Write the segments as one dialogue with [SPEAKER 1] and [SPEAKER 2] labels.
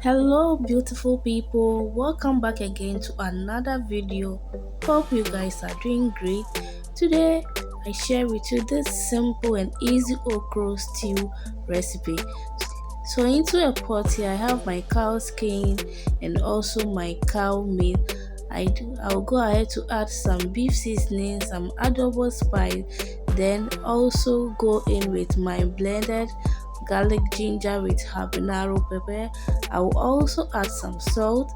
[SPEAKER 1] Hello beautiful people, welcome back again to another video. Hope you guys are doing great. Today I share with you this simple and easy okra stew recipe. So into a pot here I have my cow skin and also my cow meat. I'll go ahead to add some beef seasoning, some adobo spice, then also go in with my blended garlic ginger with habanero pepper. I will also add some salt,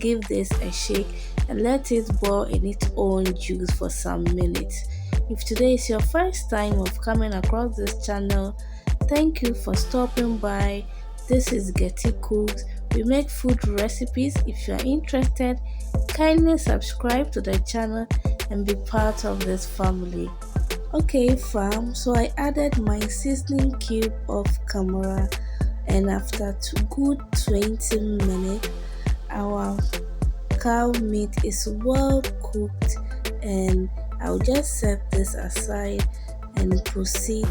[SPEAKER 1] give this a shake and let it boil in its own juice for some minutes. If today is your first time of coming across this channel, thank you for stopping by. This is Getty Cooks. We make food recipes. If you are interested, kindly subscribe to the channel and be part of this family. Okay fam, so I added my seasoning cube of camera, and after good 20 minutes our cow meat is well cooked, and I'll just set this aside and proceed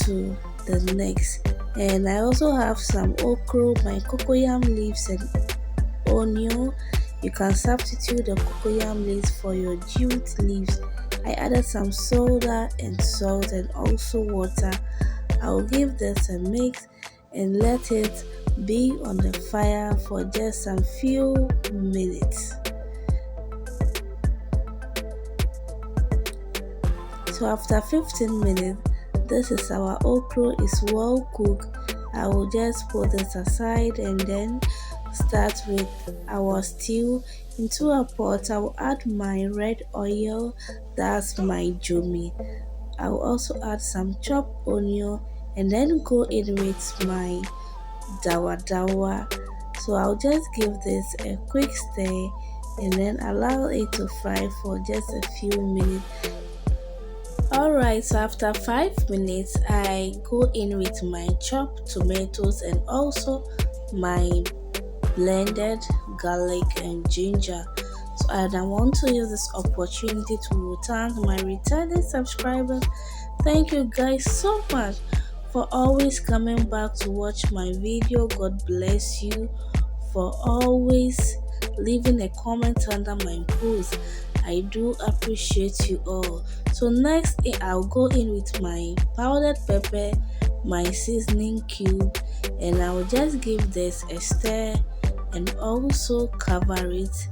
[SPEAKER 1] to the next. And I also have some okra, my cocoyam leaves and onion. You can substitute the cocoyam leaves for your jute leaves. I added some soda and salt and also water. I'll give this a mix and let it be on the fire for just some few minutes. So after 15 minutes, this is our okra is well cooked. I will just put this aside and then start with our stew. Into a pot I will add my red oil, that's my jomi. I will also add some chopped onion and then go in with my dawa. So I'll just give this a quick stir and then allow it to fry for just a few minutes. Alright, so after 5 minutes I go in with my chopped tomatoes and also my blended garlic and ginger. So and I want to use this opportunity to thank my returning subscribers. Thank you guys so much for always coming back to watch my video. God bless you for always leaving a comment under my post. I do appreciate you all. So next I'll go in with my powdered pepper, my seasoning cube, and I will just give this a stir and also cover it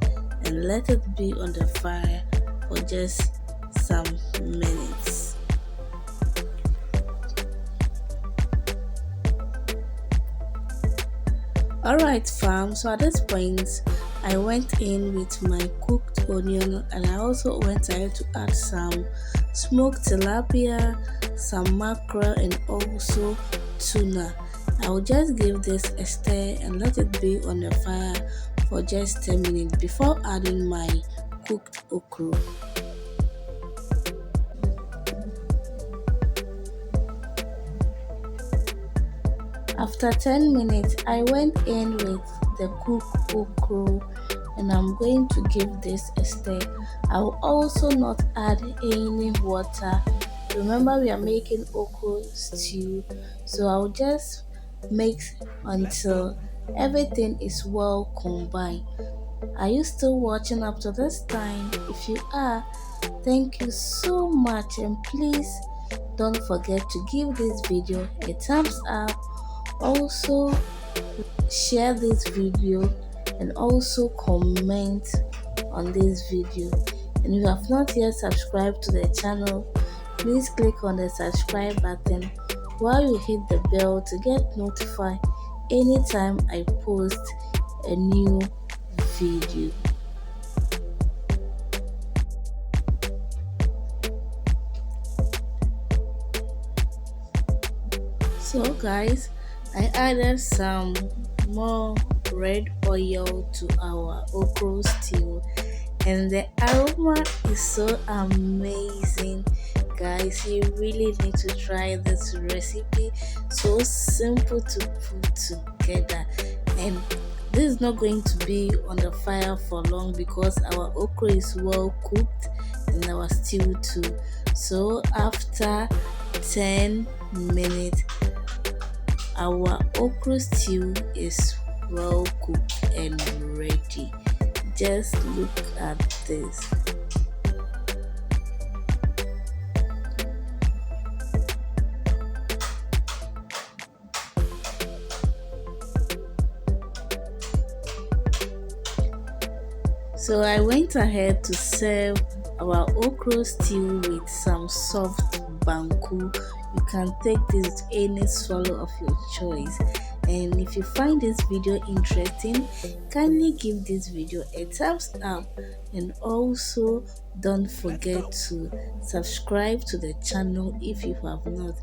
[SPEAKER 1] and let it be on the fire for just some minutes. Alright fam, so at this point I went in with my cooked onion and I also went ahead to add some smoked tilapia, some mackerel and also tuna. I will just give this a stir and let it be on the fire for just 10 minutes before adding my cooked okra. After 10 minutes, I went in with the cooked okra and I'm going to give this a stir. I will also not add any water. Remember, we are making okra stew, so I'll just mix until everything is well combined. Are you still watching up to this time? If you are, thank you so much, and please don't forget to give this video a thumbs up. Also share this video and also comment on this video. And if you have not yet subscribed to the channel, please click on the subscribe button while you hit the bell to get notified anytime I post a new video. So guys, I added some more red oil to our okra stew and the aroma is so amazing. Guys, you really need to try this recipe. So simple to put together, and this is not going to be on the fire for long because our okra is well cooked and our stew too. So after 10 minutes our okra stew is well cooked and ready. Just look at this. So I went ahead to serve our okra stew with some soft banku. You can take this with any swallow of your choice. And if you find this video interesting, kindly give this video a thumbs up, and also don't forget to subscribe to the channel if you have not.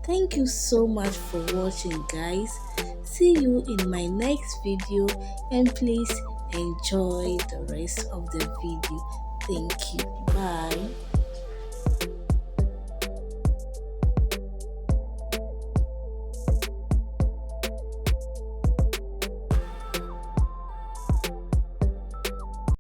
[SPEAKER 1] Thank you so much for watching, guys. See you in my next video, and please enjoy the rest of the video. Thank you. Bye.